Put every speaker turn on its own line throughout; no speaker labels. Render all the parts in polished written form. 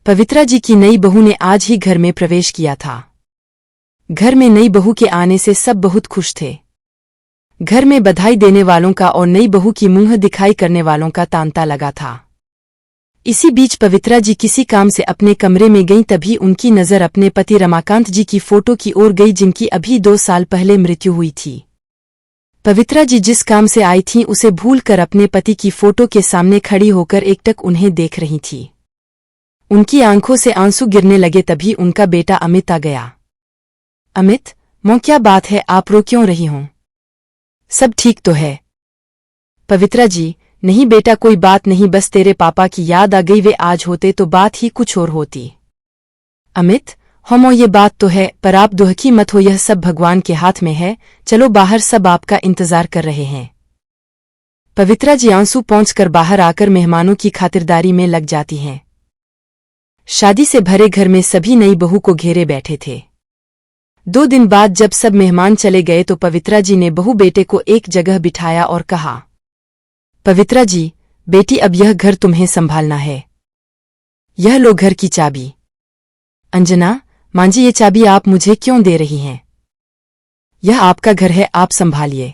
पवित्रा जी की नई बहू ने आज ही घर में प्रवेश किया था। घर में नई बहू के आने से सब बहुत खुश थे। घर में बधाई देने वालों का और नई बहू की मुंह दिखाई करने वालों का तांता लगा था। इसी बीच पवित्रा जी किसी काम से अपने कमरे में गईं, तभी उनकी नजर अपने पति रमाकांत जी की फोटो की ओर गई, जिनकी अभी 2 साल पहले मृत्यु हुई थी। पवित्रा जी जिस काम से आई थीं उसे भूलकर अपने पति की फोटो के सामने खड़ी होकर एकटक उन्हें देख रही थी। उनकी आंखों से आंसू गिरने लगे, तभी उनका बेटा अमित आ गया। अमित, मां क्या बात है, आप रो क्यों रही हों? सब ठीक तो है? पवित्रा जी, नहीं बेटा कोई बात नहीं, बस तेरे पापा की याद आ गई, वे आज होते तो बात ही कुछ और होती। अमित, हम ये बात तो है, पर आप दुखी मत हो, यह सब भगवान के हाथ में है। चलो बाहर, सब आपका इंतजार कर रहे हैं। पवित्रा जी आंसू पोंछकर बाहर आकर मेहमानों की खातिरदारी में लग जाती हैं। शादी से भरे घर में सभी नई बहू को घेरे बैठे थे। 2 दिन बाद जब सब मेहमान चले गए तो पवित्रा जी ने बहू बेटे को एक जगह बिठाया और कहा, पवित्रा जी, बेटी अब यह घर तुम्हें संभालना है। यह लो घर की चाबी। अंजना, मां जी ये चाबी आप मुझे क्यों दे रही हैं? यह आपका घर है, आप संभालिए।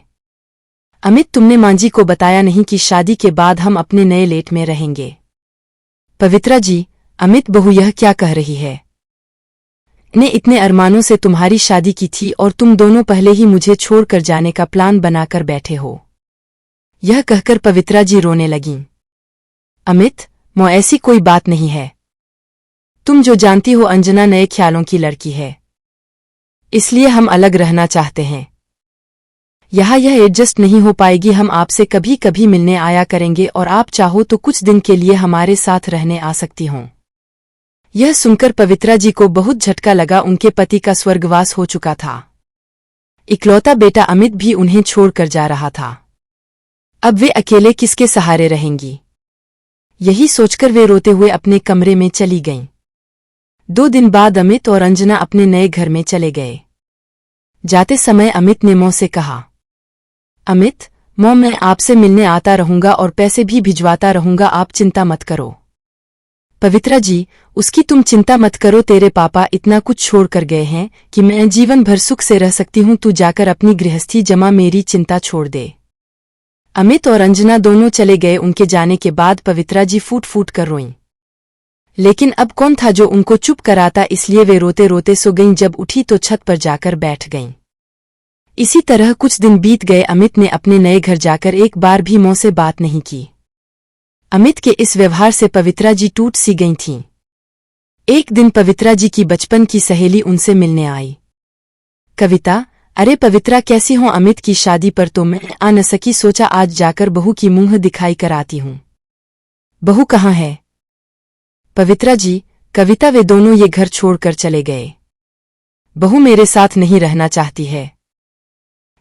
अमित, तुमने मां जी को बताया नहीं कि शादी के बाद हम अपने नए लेट में रहेंगे? पवित्रा जी, अमित बहू यह क्या कह रही है? ने इतने अरमानों से तुम्हारी शादी की थी और तुम दोनों पहले ही मुझे छोड़कर जाने का प्लान बनाकर बैठे हो। यह कहकर पवित्रा जी रोने लगीं। अमित, मां ऐसी कोई बात नहीं है। तुम जो जानती हो अंजना नए ख्यालों की लड़की है, इसलिए हम अलग रहना चाहते हैं। यह एडजस्ट नहीं हो पाएगी, हम आपसे कभी कभी मिलने आया करेंगे और आप चाहो तो कुछ दिन के लिए हमारे साथ रहने आ सकती हों। यह सुनकर पवित्रा जी को बहुत झटका लगा, उनके पति का स्वर्गवास हो चुका था। इकलौता बेटा अमित भी उन्हें छोड़कर जा रहा था। अब वे अकेले किसके सहारे रहेंगी? यही सोचकर वे रोते हुए अपने कमरे में चली गईं। 2 दिन बाद अमित और अंजना अपने नए घर में चले गए। जाते समय अमित ने मां से कहा, अमित, मां मैं आपसे मिलने आता रहूंगा और पैसे भी भिजवाता रहूंगा, आप चिंता मत करो। पवित्रा जी, उसकी तुम चिंता मत करो, तेरे पापा इतना कुछ छोड़ कर गए हैं कि मैं जीवन भर सुख से रह सकती हूं, तू जाकर अपनी गृहस्थी जमा, मेरी चिंता छोड़ दे। अमित और अंजना दोनों चले गए। उनके जाने के बाद पवित्रा जी फूट फूट कर रोईं। लेकिन अब कौन था जो उनको चुप कराता, इसलिए वे रोते रोते सो गईं। जब उठी तो छत पर जाकर बैठ गईं। इसी तरह कुछ दिन बीत गए। अमित ने अपने नए घर जाकर एक बार भी मां से बात नहीं की। अमित के इस व्यवहार से पवित्रा जी टूट सी गईं थीं। एक दिन पवित्रा जी की बचपन की सहेली उनसे मिलने आई। कविता, अरे पवित्रा कैसी हो? अमित की शादी पर तो मैं आ न सकी, सोचा आज जाकर बहू की मुंह दिखाई कराती हूं। बहू कहाँ है? पवित्रा जी, कविता, वे दोनों ये घर छोड़कर चले गए। बहू मेरे साथ नहीं रहना चाहती है।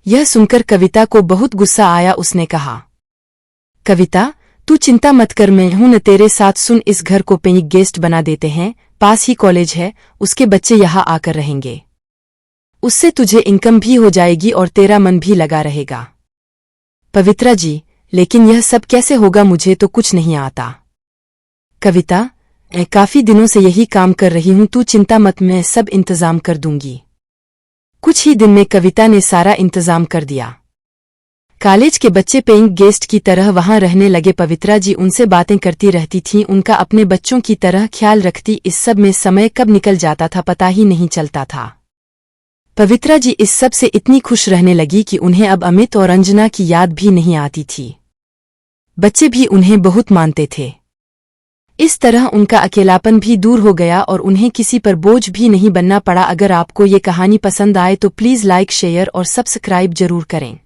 यह सुनकर कविता को बहुत गुस्सा आया। उसने कहा, कविता, तू चिंता मत कर, मैं हूं न तेरे साथ। सुन, इस घर को पेइंग गेस्ट बना देते हैं, पास ही कॉलेज है, उसके बच्चे यहां आकर रहेंगे। उससे तुझे इनकम भी हो जाएगी और तेरा मन भी लगा रहेगा। पवित्रा जी, लेकिन यह सब कैसे होगा? मुझे तो कुछ नहीं आता। कविता, मैं काफी दिनों से यही काम कर रही हूं, तू चिंता मत, मैं सब इंतजाम कर दूंगी। कुछ ही दिन में कविता ने सारा इंतजाम कर दिया। कॉलेज के बच्चे पेइंग गेस्ट की तरह वहां रहने लगे। पवित्रा जी उनसे बातें करती रहती थीं, उनका अपने बच्चों की तरह ख्याल रखती। इस सब में समय कब निकल जाता था पता ही नहीं चलता था। पवित्रा जी इस सब से इतनी खुश रहने लगी कि उन्हें अब अमित और अंजना की याद भी नहीं आती थी। बच्चे भी उन्हें बहुत मानते थे। इस तरह उनका अकेलापन भी दूर हो गया और उन्हें किसी पर बोझ भी नहीं बनना पड़ा। अगर आपको ये कहानी पसंद आए तो प्लीज़ लाइक, शेयर और सब्सक्राइब जरूर करें।